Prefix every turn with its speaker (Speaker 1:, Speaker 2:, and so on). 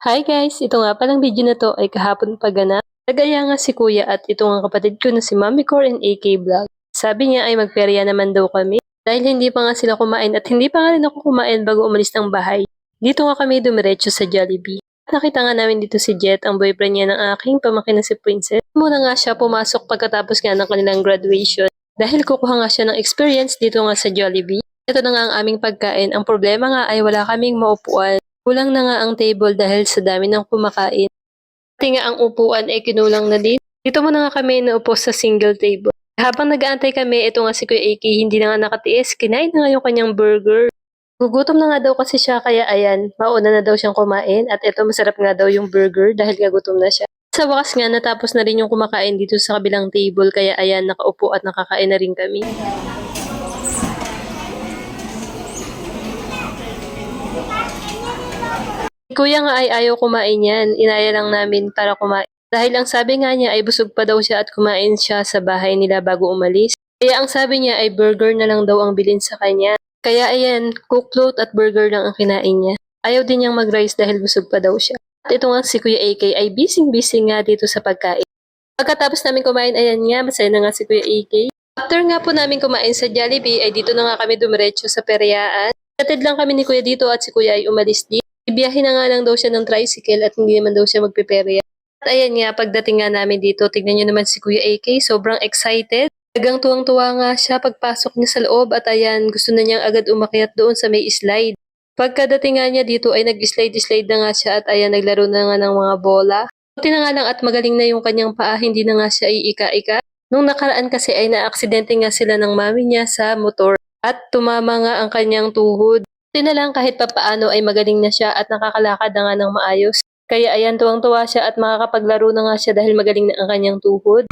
Speaker 1: Hi guys! Ito nga palang video na to ay kahapon pa ganap. Nagaya nga si kuya at ito nga kapatid ko na si Mami Core and AK Vlog. Sabi niya ay magperya naman daw kami dahil hindi pa nga sila kumain at hindi pa nga rin ako kumain bago umalis ng bahay. Dito nga kami dumiretso sa Jollibee. Nakita nga namin dito si Jet, ang boyfriend niya ng aking pamangkin na si Princess. Muna nga siya pumasok pagkatapos nga ng kanilang graduation dahil kukuha nga siya ng experience dito nga sa Jollibee. Ito na nga ang aming pagkain. Ang problema nga ay wala kaming maupuan. Kulang na nga ang table dahil sa dami ng kumakain. Pati nga ang upuan ay kinulang na din. Dito muna nga kami naupo sa single table. Habang nag-aantay kami, ito nga si Kuya AK hindi na nga nakatiis. Kinain na nga yung kanyang burger. Gugutom na nga daw kasi siya kaya ayan, mauna na daw siyang kumain at ito masarap nga daw yung burger dahil gagutom na siya. Sa wakas nga natapos na rin yung kumakain dito sa kabilang table kaya ayan nakaupo at nakakain na rin kami. Kuya nga ay ayaw kumain yan. Inaya lang namin para kumain. Dahil ang sabi nga niya ay busog pa daw siya at kumain siya sa bahay nila bago umalis. Kaya ang sabi niya ay burger na lang daw ang bilin sa kanya. Kaya ayan, cookload at burger lang ang kinain niya. Ayaw din niyang mag-rice dahil busog pa daw siya. At ito nga si Kuya AK ay busy nga dito sa pagkain. Pagkatapos namin kumain, ayan nga, masaya na nga si Kuya AK. After nga po namin kumain sa Jollibee, ay dito na nga kami dumiretso sa Peryaan. Hatid lang kami ni Kuya dito at si Kuya ay umalis dito. Ibiyahin na nga lang daw siya ng tricycle at hindi naman daw siya magpiperya. At ayan nga, pagdating nga namin dito, tignan nyo naman si Kuya AK, sobrang excited. Tagang tuwang-tuwa nga siya pagpasok niya sa loob at ayan, gusto na niyang agad umakyat doon sa may slide. Pagkadating nga niya dito ay nag-slide-slide na nga siya at ayan, naglaro na nga ng mga bola. Buti na nga lang at magaling na yung kanyang paa, hindi na nga siya iika-ika. Nung nakaraan kasi ay na-aksidente nga sila ng mami niya sa motor at tumama nga ang kanyang tuhod. Buti na lang kahit papaano ay magaling na siya at nakakalakad na nga ng maayos. Kaya ayan, tuwang-tuwa siya at makakapaglaro na nga siya dahil magaling na ang kanyang tuhod.